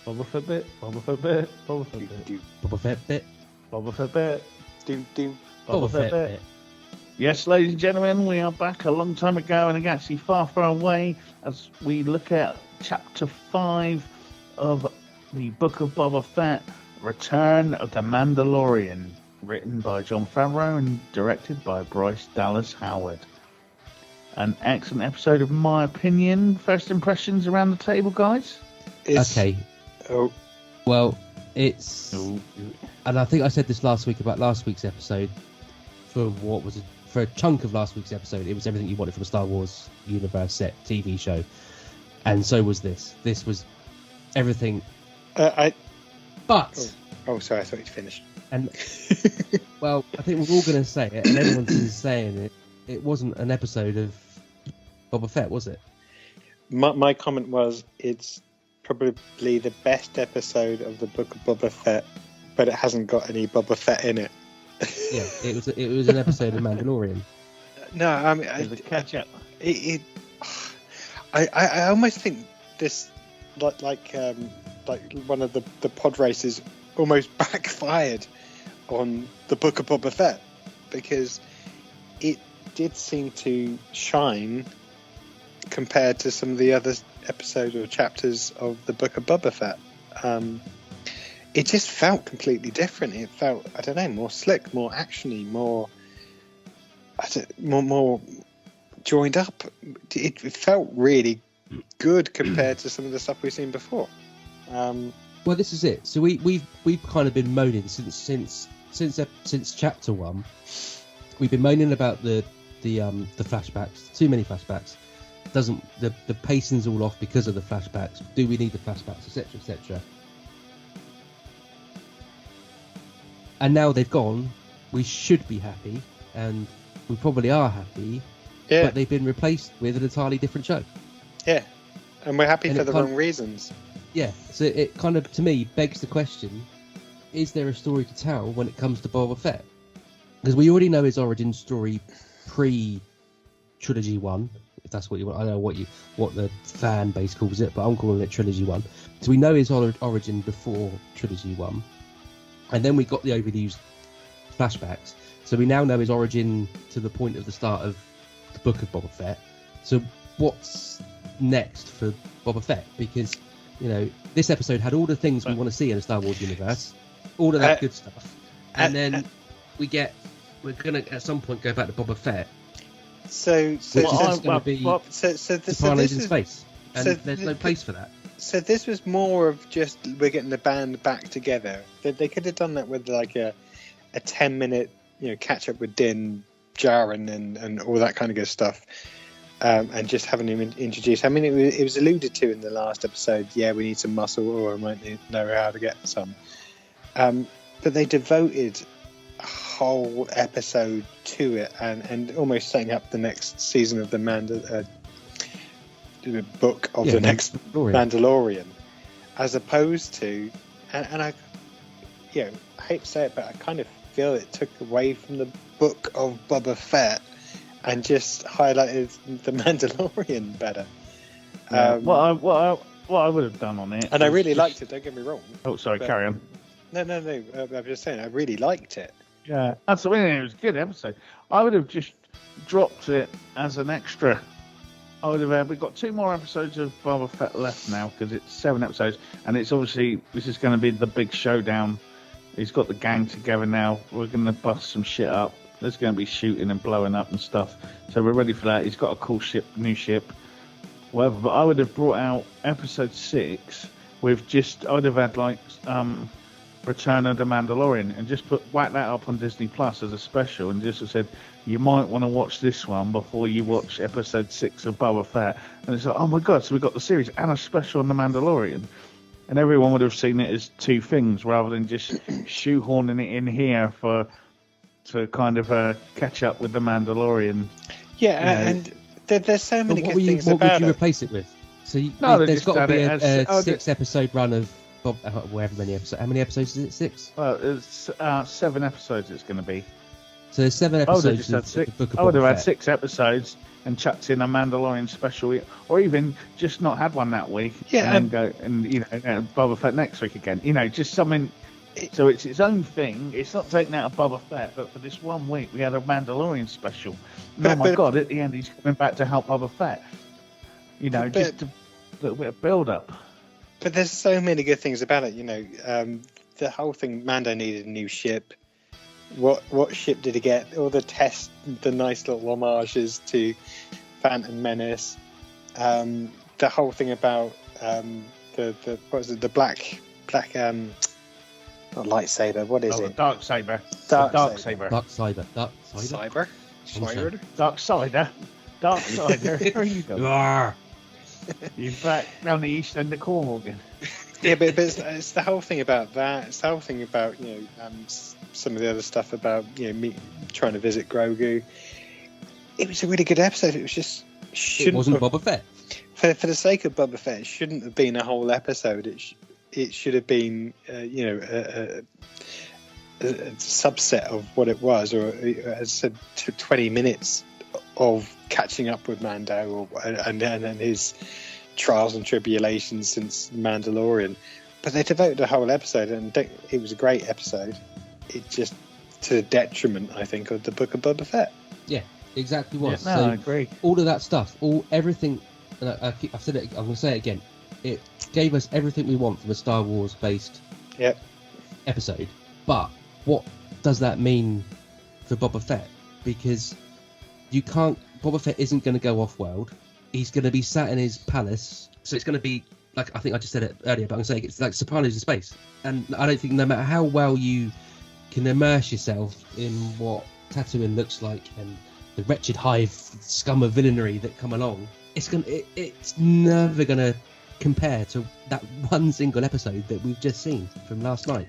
Boba Fett bit, Boba Fett bit, Boba Fett bit, Boba Fett bit, Boba Fett bit, Boba Fett bit. Yes, ladies and gentlemen, we are back a long time ago and actually far, far away as we look at Chapter 5 of the Book of Boba Fett, Return of the Mandalorian, written by Jon Favreau and directed by Bryce Dallas Howard. An excellent episode, in my opinion. First impressions around the table, guys? Okay. Well, it's... And I think I said this last week about last week's episode. For a chunk of last week's episode, it was everything you wanted from a Star Wars universe set TV show. And so was this. This was everything. Sorry, I thought you'd finished. And, well, I think we're all going to say it, and everyone's been saying it. It wasn't an episode of Boba Fett, was it? My comment was, it's probably the best episode of the Book of Boba Fett, but it hasn't got any Boba Fett in it. Yeah, it was an episode of Mandalorian. No, I mean, catch up. I almost think this, like one of the pod races, almost backfired on the Book of Boba Fett, because it did seem to shine compared to some of the other episodes or chapters of the Book of Boba Fett. It just felt completely different. It felt, I don't know, more slick, more actiony, more joined up. It felt really good compared to some of the stuff we've seen before. Well, this is it. So we've kind of been moaning since chapter 1. We've been moaning about the flashbacks. Too many flashbacks. The pacing's all off because of the flashbacks. Do we need the flashbacks, etc., etc.? And now they've gone. We should be happy, and we probably are happy. Yeah. But they've been replaced with an entirely different show. Yeah, and we're happy for the wrong reasons. Yeah, so it kind of, to me, begs the question: is there a story to tell when it comes to Boba Fett? Because we already know his origin story pre-Trilogy 1, if that's what you want. I don't know what the fan base calls it, but I'm calling it Trilogy 1. So we know his origin before Trilogy 1. And then we got the overused flashbacks. So we now know his origin to the point of the start of the Book of Boba Fett. So what's next for Boba Fett? Because, you know, this episode had all the things we want to see in a Star Wars universe. All of that good stuff. And then we're going to, at some point, go back to Boba Fett. So this is in space. And there's no place for that. So this was more of just, we're getting the band back together. They could have done that with like a 10-minute, catch up with Din, Djarin, and all that kind of good stuff, and just having him introduced. I mean, it was alluded to in the last episode. Yeah, we need some muscle, or I might know how to get some. But they devoted a whole episode to it, and almost setting up the next season of the book of the next Mandalorian, as opposed to, and I hate to say it, but I kind of feel it took away from the Book of Boba Fett and just highlighted the Mandalorian better. What I would have done on it, and I really liked it. Don't get me wrong. Oh, sorry, carry on. No. I'm just saying, I really liked it. Yeah, absolutely. It was a good episode. I would have just dropped it as an extra. I would have. We've got 2 more episodes of Boba Fett left now, because it's 7 episodes, and it's obviously, this is going to be the big showdown. He's got the gang together now. We're going to bust some shit up. There's going to be shooting and blowing up and stuff. So we're ready for that. He's got a cool ship, new ship, whatever. But I would have brought out episode 6 with just, I would have had like Return of the Mandalorian, and just whack that up on Disney Plus as a special, and just said, you might want to watch this one before you watch episode 6 of Boba Fett. And it's like, oh my god, so we've got the series and a special on the Mandalorian. And everyone would have seen it as 2 things rather than just shoehorning it in here to kind of catch up with the Mandalorian. Yeah, and there's so many good things about it. What would you replace it with? So there's got to be a 6-episode run of Bob, however many episodes. How many episodes is it? 6? Well, it's 7 episodes it's going to be. So there's 7 episodes of the Book of Boba Fett. I would have had 6 episodes and chucked in a Mandalorian special, or even just not had one that week, and then go and Boba Fett next week again. Just something. So it's its own thing. It's not taken out of Boba Fett, but for this 1 week we had a Mandalorian special. And oh my God! At the end, he's coming back to help Boba Fett. Just a little bit of build up. But there's so many good things about it. The whole thing. Mando needed a new ship. What ship did he get? All the nice little homages to Phantom Menace. The whole thing about the black not lightsaber. What is it? Dark saber. Dark saber. Dark Cyber. Dark cider. There you go. You're back down the east end of Cornwall again. Yeah, but it's the whole thing about that. It's the whole thing about some of the other stuff about me trying to visit Grogu. It was a really good episode. It was just it wasn't Boba Fett. For the sake of Boba Fett, it shouldn't have been a whole episode. It should have been a subset of what it was, or as I said, 20 minutes of catching up with Mando and his trials and tribulations since Mandalorian. But they devoted a whole episode, and it was a great episode. It just to the detriment, I think, of the Book of Boba Fett. Yeah, exactly was. Yeah, no, I agree. All of that stuff, everything. I've said it. I'm going to say it again. It gave us everything we want from a Star Wars based episode. But what does that mean for Boba Fett? Because you can't. Boba Fett isn't going to go off world. He's going to be sat in his palace. So it's going to be like, I think I just said it earlier, but I'm saying it's like Sopranos in space. And I don't think no matter how well you can immerse yourself in what Tatooine looks like and the wretched hive scum of villainy that come along, it's never going to compare to that one single episode that we've just seen from last week,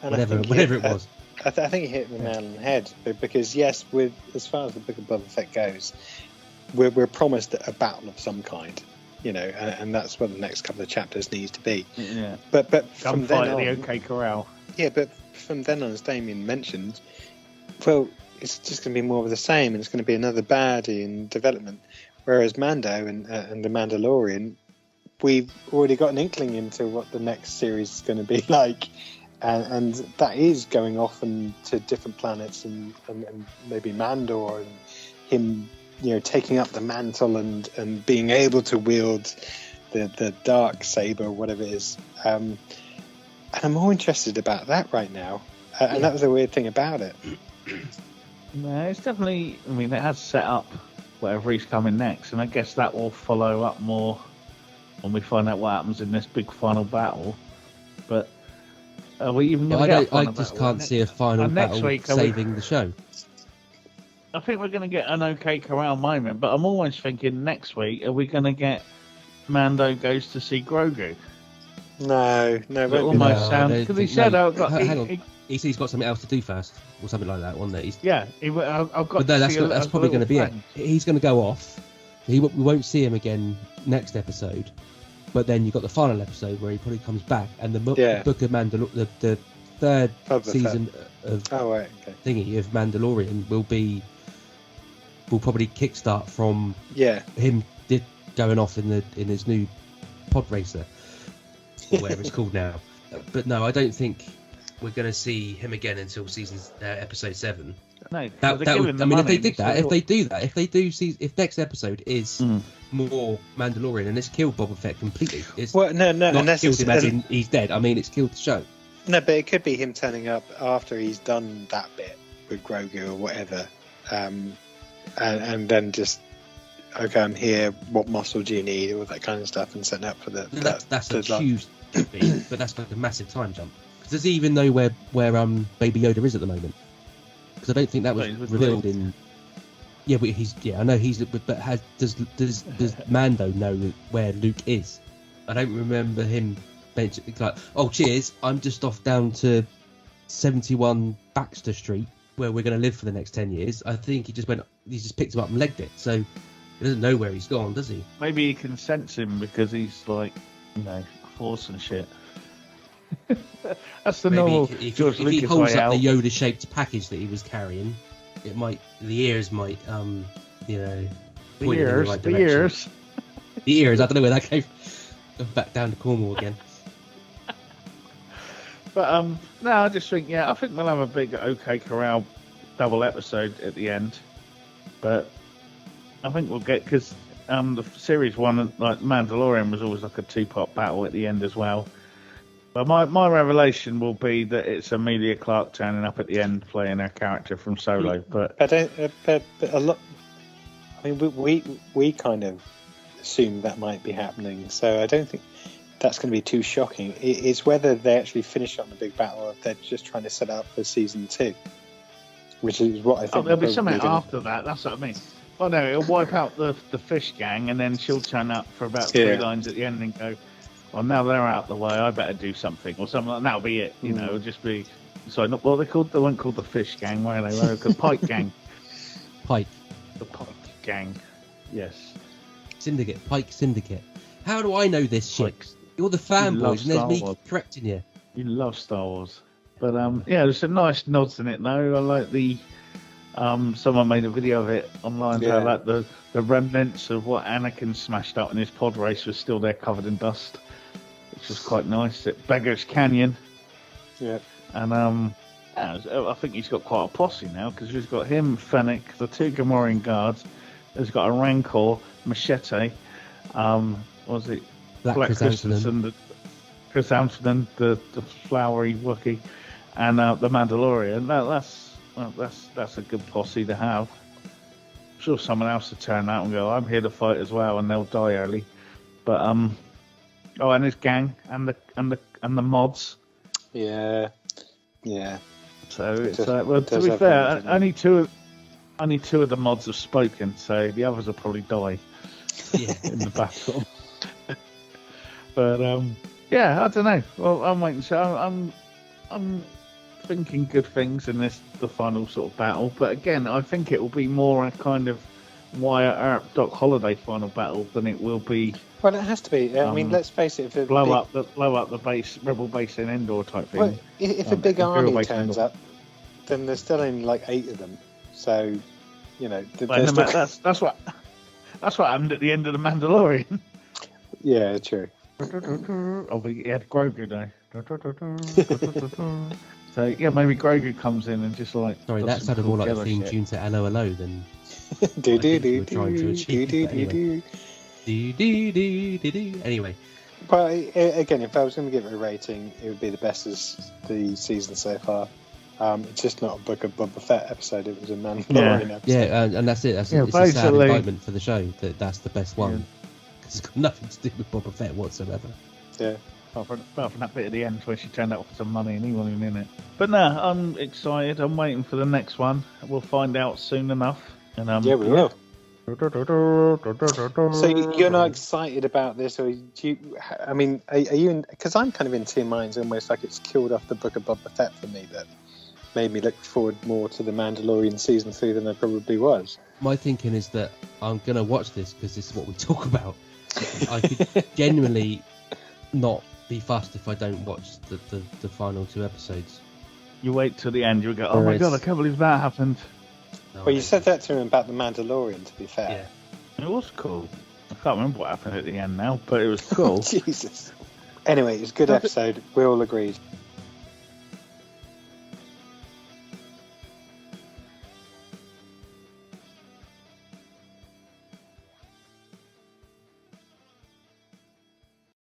whatever it was. I think you hit the nail on the head, because yes, as far as the Book of Boba Fett goes, we're promised a battle of some kind, and that's what the next couple of chapters needs to be. Yeah. But from then on, the OK Corral. Yeah, but from then on, as Damien mentioned, well, it's just going to be more of the same, and it's going to be another baddie in development. Whereas Mando and the Mandalorian, we've already got an inkling into what the next series is going to be like. And that is going off to different planets and maybe Mandor and him, taking up the mantle and being able to wield the dark saber, whatever it is. And I'm more interested about that right now. And that was the weird thing about it. No, it's definitely. I mean, it has set up whatever he's coming next, and I guess that will follow up more when we find out what happens in this big final battle. But. I just can't see a final battle saving the show. I think we're going to get an OK Corral moment, but I'm always thinking next week, are we going to get Mando goes to see Grogu? No. It almost sounds, because he said, hang on. He's got something else to do first, or something like that, wasn't it? I've got. But no, that's probably going to be it. He's going to go off. We won't see him again next episode. But then you've got the final episode where he probably comes back, and the Book of Mandalorian, the third season of thingy of Mandalorian will probably kickstart from him going off in his new pod racer, or whatever it's called now. But no, I don't think we're going to see him again until episode 7. No, if next episode is more Mandalorian and it's killed Boba Fett completely, it's not killed him as in he's dead. I mean, it's killed the show. No, but it could be him turning up after he's done that bit with Grogu or whatever, and then just I'm here. What muscle do you need? All that kind of stuff, and setting up for the. That's a huge thing, but that's like a massive time jump. Because does he even know where Baby Yoda is at the moment? Because I don't think that was revealed in. Yeah, but I know he's. But does Mando know where Luke is? I don't remember him mentioning like, "Oh, cheers, I'm just off down to 71 Baxter Street where we're going to live for the next 10 years." I think he just picked him up and legged it. So he doesn't know where he's gone, does he? Maybe he can sense him because he's like, Force and shit. That's the normal. If he holds up the Yoda-shaped package that he was carrying, the ears might, you know, The point it in ears, right the direction. ears. The ears. I don't know where that came. Back down to Cornwall again. But no, I just think I think we'll have a big OK Corral double episode at the end. But I think we'll get because the series one, like Mandalorian, was always like a two-part battle at the end as well. But my revelation will be that it's Emilia Clarke turning up at the end playing her character from Solo. But I don't. But a lot. I mean, we kind of assumed that might be happening, so I don't think that's going to be too shocking. It's whether they actually finish on the big battle or if they're just trying to set up for season 2, which is what I think. there'll be something after that. That's what I mean. Well, no, it'll wipe out the fish gang, and then she'll turn up for about 3 lines at the end and go, well, now they're out the way, I better do something, or something like that. That'll be it. You know, it'll just be. Sorry, not what they called. They weren't called the fish gang, were they? They were called Pike gang. Pike. The Pike gang. Yes. Syndicate. Pike Syndicate. How do I know this shit? Pike. You're the You love fanboys, and there's Star me Wars. correcting you. You love Star Wars, but there's some nice nods in it though. I like the someone made a video of it online. So I like the remnants of what Anakin smashed up in his pod race was still there, covered in dust, which was quite nice. At Beggar's Canyon. Yeah. And I think he's got quite a posse now because he's got him, Fennec, the 2 Gamorrean guards. He's got a Rancor, Machete. What was it? Black Christensen, Chris Amsterdam, the flowery Wookiee, and the Mandalorian. That's a good posse to have. I'm sure someone else will turn out and go, I'm here to fight as well, and they'll die early. But and his gang and the mods. Yeah. So it's well, to be fair, only two of the mods have spoken, so the others will probably die in the battle. But I don't know. Well, I'm waiting. So I'm thinking good things in the final sort of battle. But again, I think it will be more a kind of Wyatt Earp Doc Holliday final battle than it will be. Well, it has to be. I mean, let's face it. If blow up the base, rebel base in Endor type thing. Well, if a big army turns up, then there's still only like 8 of them. So, you know, that's what happened at the end of the Mandalorian. Yeah, true. Oh, but he had Grogu though. So maybe Grogu comes in and just like. Sorry, that sounded more like the theme tune to Hello Hello than. Anyway. But again, if I was going to give it a rating, it would be the best as the season so far. It's just not a Book of Boba Fett episode; it was a Mandalorian episode. Yeah, and that's it. It's a sad indictment for the show that's the best one. Because it's got nothing to do with Boba Fett whatsoever. Yeah. Apart from that bit at the end where she turned up for some money and he wasn't even in it. But no, I'm excited. I'm waiting for the next one. We'll find out soon enough. And we will. So you're not excited about this, or do you? I mean, are you? Because I'm kind of in 2 minds. Almost like it's killed off the Book of Boba Fett for me. That made me look forward more to the Mandalorian season 3 than I probably was. My thinking is that I'm gonna watch this because this is what we talk about. I could genuinely not be fussed if I don't watch the final 2 episodes. You wait till the end, you'll go, oh my god, I can't believe that happened. No, well, you said that to him about the Mandalorian, to be fair. Yeah. It was cool. I can't remember what happened at the end now, but it was cool. Jesus. Anyway, it was a good episode. We all agreed.